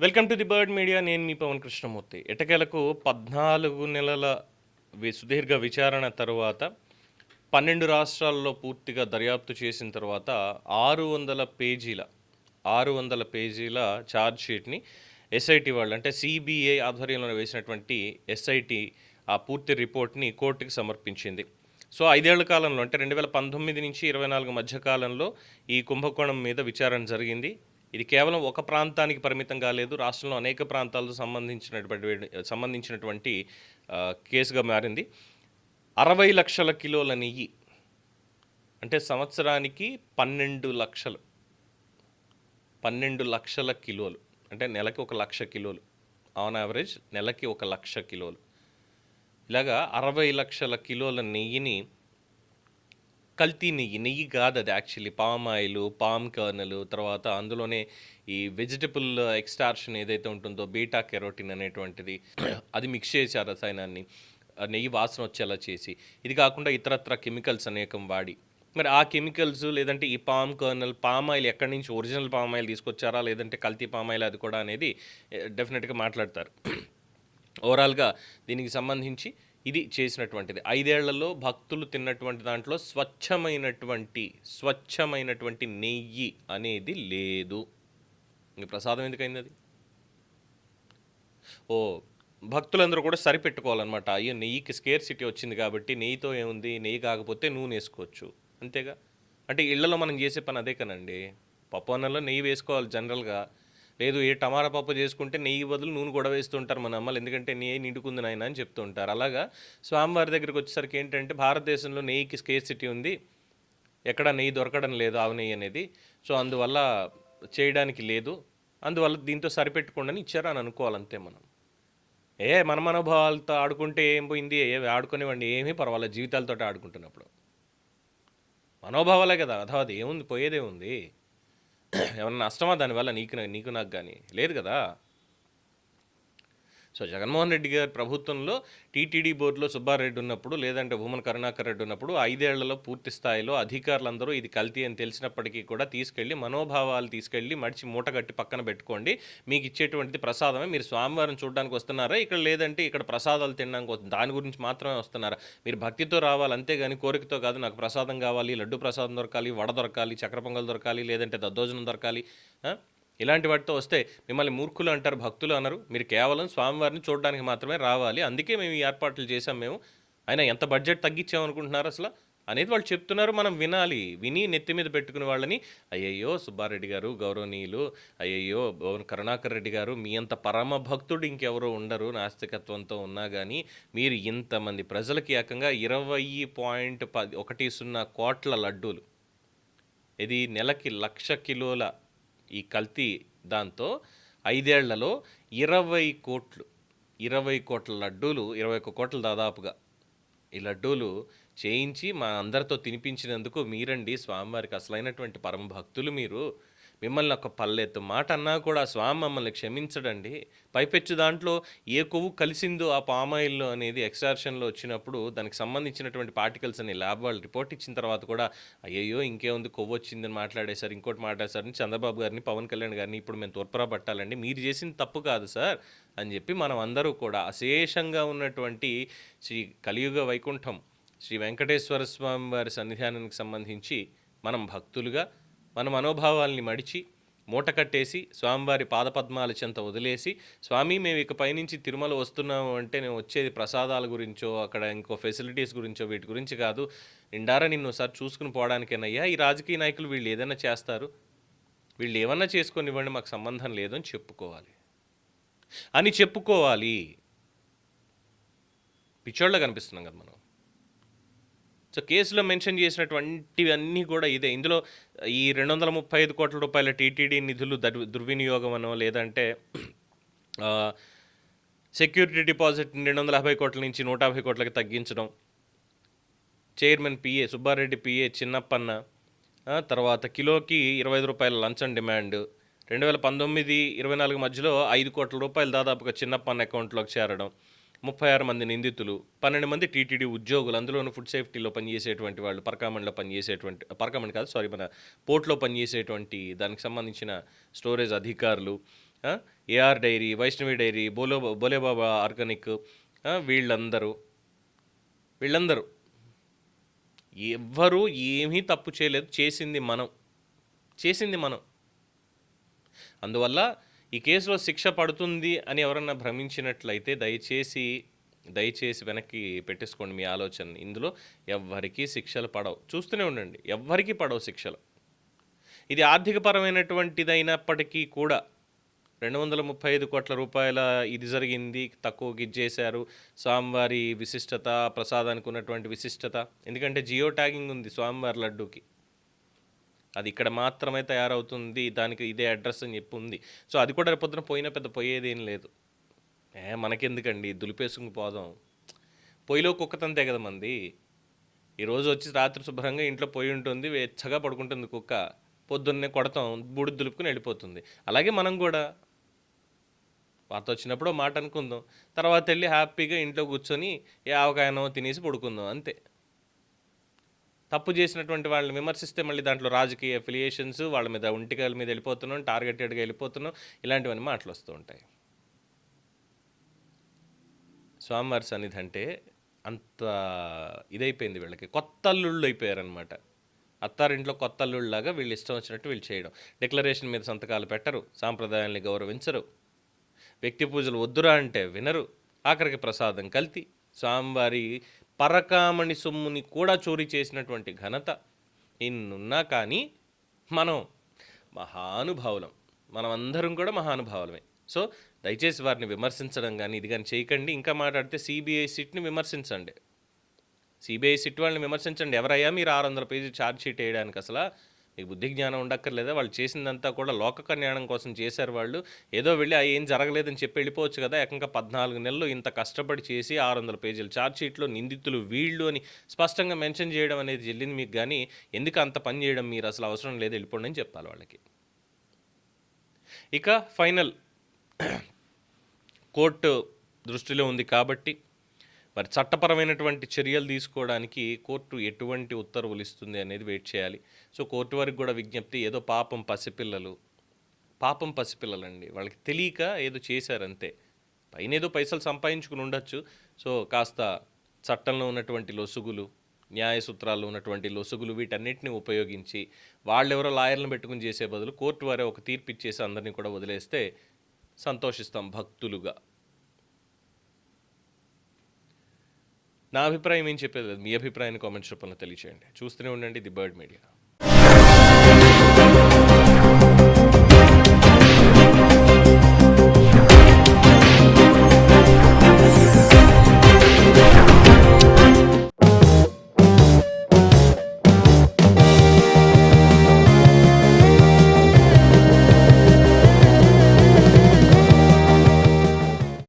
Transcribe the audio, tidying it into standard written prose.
Welcome to the bird media. నేను మీ పవన్ కృష్ణమూర్తి. ఎటకేలకు 14 నెలల సుదీర్ఘ విచారణ తరువాత 12 రాష్ట్రాల్లో పూర్తిగా దర్యాప్తు చేసిన తర్వాత 600 పేజీల ఛార్జ్ షీట్ని ఎస్ఐటి వాళ్ళు, అంటే సిబిఐ ఆధ్వర్యంలో వేసినటువంటి ఎస్ఐటి ఆ పూర్తి రిపోర్ట్ని కోర్టుకి సమర్పించింది. సో 5 ఏళ్ల కాలంలో, అంటే 2019 నుంచి 24 మధ్య కాలంలో ఈ కుంభకోణం మీద విచారణ జరిగింది. ఇది కేవలం ఒక ప్రాంతానికి పరిమితం కాలేదు, రాష్ట్రంలో అనేక ప్రాంతాలకు సంబంధించినటువంటి కేసుగా మారింది. 60 లక్షల కిలోల నెయ్యి, అంటే సంవత్సరానికి 12 లక్షల కిలోలు, అంటే నెలకి 1 లక్ష కిలోలు. ఆన్ యావరేజ్ నెలకి 1 లక్ష కిలోలు. ఇలాగా 60 లక్షల కిలోల నెయ్యిని, కల్తీ నెయ్యి కాదు అది, actually palm oil, palm colonel, తర్వాత అందులోనే ఈ వెజిటబుల్ ఎక్స్ట్రాక్షన్ ఏదైతే ఉంటుందో బీటా కెరోటిన్ అనేటువంటిది, అది మిక్స్ చేశారు రసాయనాన్ని నెయ్యి వాసన వచ్చేలా చేసి. ఇది కాకుండా ఇతరత్ర కెమికల్స్ అనేకం వాడి, మరి ఆ కెమికల్స్ లేదంటే ఈ పామ్ కర్నల్, పామ్ ఆయిల్ ఎక్కడి నుంచి ఒరిజినల్ పామ్ ఆయిల్ తీసుకొచ్చారా లేదంటే కల్తీ పామ్ ఆయిల్, అది కూడా అనేది డెఫినెట్గా మాట్లాడతారు. ఓవరాల్గా దీనికి సంబంధించి ఇది చేసినటువంటిది. 5 ఏళ్లలో భక్తులు తిన్నటువంటి దాంట్లో స్వచ్ఛమైనటువంటి నెయ్యి అనేది లేదు. ఇంక ప్రసాదం ఎందుకైంది అది? భక్తులందరూ కూడా సరిపెట్టుకోవాలన్నమాట. అయ్యో నెయ్యికి స్కేర్సిటీ వచ్చింది కాబట్టి నెయ్యితో ఏముంది, నెయ్యి కాకపోతే నూనె వేసుకోవచ్చు, అంతేగా. అంటే ఇళ్లలో మనం చేసే పని అదే కనండి. పప్పు అన్నంలో నెయ్యి వేసుకోవాలి జనరల్గా. లేదు ఏ టమాటా పప్పు చేసుకుంటే నెయ్యి బదులు నూనె కూడా వేస్తుంటారు మన అమ్మలు, ఎందుకంటే నెయ్యి నిండుకుంది నాయన అని చెప్తూ ఉంటారు. అలాగా స్వామివారి దగ్గరికి వచ్చేసరికి ఏంటంటే భారతదేశంలో నెయ్యికి స్కేర్సిటీ ఉంది, ఎక్కడ నెయ్యి దొరకడం లేదు, ఆవు నెయ్యి అనేది. సో అందువల్ల చేయడానికి లేదు, అందువల్ల దీంతో సరిపెట్టుకోండి అని ఇచ్చారు అని అనుకోవాలంతే. మనం మన మనోభావాలతో ఆడుకుంటే ఏం పోయింది, ఆడుకునేవాడిని, ఏమీ పర్వాలేదు జీవితాలతో ఆడుకుంటున్నప్పుడు. మనోభావాలే కదా, అథవా అది ఏముంది, పోయేదేముంది, ఏమన్నా నష్టమా దానివల్ల నీకు నాకు కానీ లేదు కదా. సో జగన్మోహన్ రెడ్డి గారి ప్రభుత్వంలో టీటీడీ బోర్డులో సుబ్బారెడ్డి ఉన్నప్పుడు, లేదంటే భూమన కరుణాకర్ రెడ్డి ఉన్నప్పుడు 5 ఏళ్లలో పూర్తి స్థాయిలో అధికారులందరూ ఇది కల్తీ అని తెలిసినప్పటికీ కూడా మనోభావాలు తీసుకెళ్ళి మడిచి మూటగట్టి పక్కన పెట్టుకోండి, మీకు ఇచ్చేటువంటిది ప్రసాదమే, మీరు స్వామివారిని చూడడానికి వస్తున్నారా ఇక్కడ, లేదంటే ఇక్కడ ప్రసాదాలు తినడానికి వస్తుంది దాని గురించి మాత్రమే వస్తున్నారా, మీరు భక్తితో రావాలి అంతేగాని కోరికతో కాదు, నాకు ప్రసాదం కావాలి, లడ్డు ప్రసాదం దొరకాలి, వడ దొరకాలి, చక్ర పొంగల్ దొరకాలి, లేదంటే దద్దోజనం దొరకాలి, ఇలాంటి వాటితో వస్తే మిమ్మల్ని మూర్ఖులు అంటారు, భక్తులు అనరు. మీరు కేవలం స్వామివారిని చూడడానికి మాత్రమే రావాలి, అందుకే మేము ఈ ఏర్పాట్లు చేసాం. మేము అయినా ఎంత బడ్జెట్ తగ్గించామనుకుంటున్నారు అసలు అనేది వాళ్ళు చెప్తున్నారు. మనం విని నెత్తి మీద పెట్టుకునే వాళ్ళని, అయ్యయ్యో సుబ్బారెడ్డి గారు గౌరవనీయులు, అయ్యయ్యో కరుణాకర్ రెడ్డి గారు, మీ అంత పరమ భక్తుడు ఇంకెవరో ఉండరు నాస్తికత్వంతో ఉన్నా కానీ, మీరు ఇంతమంది ప్రజలకి ఏకంగా 20.10 కోట్ల లడ్డూలు, ఇది నెలకి 1 లక్ష కిలోల ఈ కల్తీ దాంతో 5 ఏళ్లలో 20 కోట్ల లడ్డూలు, 21 కోట్లు దాదాపుగా ఈ లడ్డూలు చేయించి మా అందరితో తినిపించినందుకు మీరండి స్వామివారికి అసలైనటువంటి పరమ భక్తులు మీరు. మిమ్మల్ని ఒక పల్లెత్తు మాట అన్నా కూడా స్వామి మమ్మల్ని క్షమించడండి. పైపెచ్చు దాంట్లో ఏ కొవ్వు కలిసిందో ఆ పామాయిల్లో అనేది ఎక్స్ట్రాక్షన్లో వచ్చినప్పుడు దానికి సంబంధించినటువంటి పార్టికల్స్ అని ల్యాబ్ వాళ్ళు రిపోర్ట్ ఇచ్చిన తర్వాత కూడా అయ్యయ్యో ఇంకేముంది కొవ్వు వచ్చిందని మాట్లాడేశారు, ఇంకోటి మాట్లాడేశారని చంద్రబాబు గారిని, పవన్ కళ్యాణ్ గారిని ఇప్పుడు మేము తూర్పురా పట్టాలండి, మీరు చేసిన తప్పు కాదు సార్ అని చెప్పి మనం అందరూ కూడా అశేషంగా ఉన్నటువంటి శ్రీ కలియుగ వైకుంఠం శ్రీ వెంకటేశ్వర స్వామి వారి సన్నిధానానికి సంబంధించి మనం భక్తులుగా మన మనోభావాల్ని మడిచి మూట కట్టేసి స్వామివారి పాదపద్మాల చెంత వదిలేసి, స్వామి మేము ఇక పైనుంచి తిరుమల వస్తున్నాము అంటే నేను వచ్చేది ప్రసాదాల గురించో అక్కడ ఇంకో ఫెసిలిటీస్ గురించో వీటి గురించి కాదు, నిండారా నిన్ను ఒకసారి చూసుకుని పోవడానికేనయ్యా, ఈ రాజకీయ నాయకులు వీళ్ళు ఏదైనా చేస్తారు, వీళ్ళు ఏమన్నా చేసుకొని ఇవ్వండి మాకు సంబంధం లేదు అని చెప్పుకోవాలి. పిచ్చోళ్ళ కనిపిస్తున్నాం కదా మనం. సో కేసులో మెన్షన్ చేసినటువంటివన్నీ కూడా ఇదే. ఇందులో ఈ 235 కోట్ల రూపాయల టీటీడీ నిధులు దుర్వినియోగం అనో, లేదంటే సెక్యూరిటీ డిపాజిట్ 250 కోట్ల నుంచి 150 కోట్లకి తగ్గించడం, chairman PA Subbareddy, PA Chinnappanna, తర్వాత కిలోకి 25 రూపాయల లంచం డిమాండ్, 2019-24 మధ్యలో 5 కోట్ల రూపాయలు దాదాపుగా చిన్నప్పన్న అకౌంట్లోకి చేరడం, 36 మంది నిందితులు, 12 మంది టీటీడీ ఉద్యోగులు, అందులోనూ ఫుడ్ సేఫ్టీలో పనిచేసేటువంటి వాళ్ళు, మన పోర్ట్లో పనిచేసేటువంటి దానికి సంబంధించిన స్టోరేజ్ అధికారులు, ఆ, AR dairy, Vaishnavi dairy, Bolebaba organic, వీళ్ళందరూ వీళ్ళందరూ ఎవ్వరూ ఏమీ తప్పు చేయలేదు. చేసింది మనం. అందువల్ల ఈ కేసులో శిక్ష పడుతుంది అని ఎవరన్నా భ్రమించినట్లయితే దయచేసి వెనక్కి పెట్టేసుకోండి మీ ఆలోచనని. ఇందులో ఎవ్వరికీ శిక్షలు పడవు. చూస్తూనే ఉండండి, ఎవ్వరికీ పడవు శిక్షలు. ఇది ఆర్థికపరమైనటువంటిదైనప్పటికీ కూడా 235 కోట్ల రూపాయల ఇది జరిగింది, తక్కువకి ఇచ్చేశారు. స్వామివారి విశిష్టత, ప్రసాదానికి ఉన్నటువంటి విశిష్టత, ఎందుకంటే జియో ట్యాగింగ్ ఉంది స్వామివారి లడ్డూకి. అది ఇక్కడ మాత్రమే తయారవుతుంది, దానికి ఇదే అడ్రస్ అని చెప్పి ఉంది. సో అది కూడా రేపొద్దున పెద్ద పోయేదేం లేదు. మనకెందుకండి, దులిపేసుకుని పోదాం. పొయ్యిలో కుక్కతంతే కదా మంది. ఈరోజు వచ్చి రాత్రి శుభ్రంగా ఇంట్లో పొయ్యి ఉంటుంది, వెచ్చగా పడుకుంటుంది కుక్క. పొద్దున్నే కొడతాం, బూడిద దులుపుకుని వెళ్ళిపోతుంది. అలాగే మనం కూడా వార్త వచ్చినప్పుడు మాట అనుకుందాం, తర్వాత వెళ్ళి హ్యాపీగా ఇంట్లో కూర్చొని ఏ ఆవకాయనో తినేసి పడుకుందాం, అంతే. తప్పు చేసినటువంటి వాళ్ళని విమర్శిస్తే మళ్ళీ దాంట్లో రాజకీయ అఫిలియేషన్స్, వాళ్ళ మీద ఒంటికాల మీద వెళ్ళిపోతున్నాం, టార్గెటెడ్గా వెళ్ళిపోతున్నాం, ఇలాంటివన్నీ మాటలు వస్తూ ఉంటాయి. స్వామివారి సన్నిధి అంటే అంత ఇదైపోయింది వీళ్ళకి, కొత్త అల్లుళ్ళు అయిపోయారనమాట. అత్తారింట్లో కొత్త అల్లుళ్ళలాగా వీళ్ళు ఇష్టం వచ్చినట్టు వీళ్ళు చేయడం. డిక్లరేషన్ మీద సంతకాలు పెట్టరు, సాంప్రదాయాల్ని గౌరవించరు, వ్యక్తి పూజలు వద్దురా అంటే వినరు, ఆఖరికి ప్రసాదం కల్తీ, స్వామివారి పరకామణి సొమ్ముని కూడా చోరీ చేసినటువంటి ఘనత ఇన్నున్నా కానీ మనం మనమందరం కూడా మహానుభావులమే. సో దయచేసి వారిని విమర్శించడం కానీ ఇది కానీ చేయకండి. ఇంకా మాట్లాడితే సిబిఐ సిట్ని విమర్శించండి, సిబిఐ సిట్ వాళ్ళని విమర్శించండి. ఎవరయ్యా మీరు 600 పేజీ ఛార్జ్ షీట్ వేయడానికి? అసలు మీకు బుద్ధి జ్ఞానం ఉండక్కర్లేదా? వాళ్ళు చేసిందంతా కూడా లోక కళ్యాణం కోసం చేశారు. వాళ్ళు ఏదో వెళ్ళి ఏం జరగలేదని చెప్పి వెళ్ళిపోవచ్చు కదా. ఏకంగా 14 నెలలు ఇంత కష్టపడి చేసి 600 పేజీల ఛార్జ్ షీట్లో నిందితులు వీళ్ళు అని స్పష్టంగా మెన్షన్ చేయడం అనేది చెల్లింది మీకు. కానీ ఎందుకు అంత పని చేయడం, మీరు అసలు అవసరం లేదు, వెళ్ళిపోండి అని చెప్పాలి వాళ్ళకి. ఇక ఫైనల్ కోర్టు దృష్టిలో ఉంది కాబట్టి మరి చట్టపరమైనటువంటి చర్యలు తీసుకోవడానికి కోర్టు ఎటువంటి ఉత్తర్వులు ఇస్తుంది అనేది వెయిట్ చేయాలి. సో కోర్టు వారికి కూడా విజ్ఞప్తి, ఏదో పాపం పసిపిల్లలండి, వాళ్ళకి తెలియక ఏదో చేశారంతే. పైన ఏదో పైసలు సంపాదించుకుని ఉండొచ్చు. సో కాస్త చట్టంలో ఉన్నటువంటి లొసుగులు, న్యాయ సూత్రాల్లో ఉన్నటువంటి లొసుగులు, వీటన్నిటిని ఉపయోగించి వాళ్ళెవరో లాయర్లను పెట్టుకుని చేసే బదులు కోర్టు వారే ఒక తీర్పు ఇచ్చేసి అందరినీ కూడా వదిలేస్తే సంతోషిస్తాం భక్తులుగా. నా అభిప్రాయం ఏం చెప్పేది లేదు, మీ అభిప్రాయాన్ని కామెంట్స్ రూపంలో తెలియచేయండి. చూస్తూనే ఉండండి ది బర్డ్ మీడియా.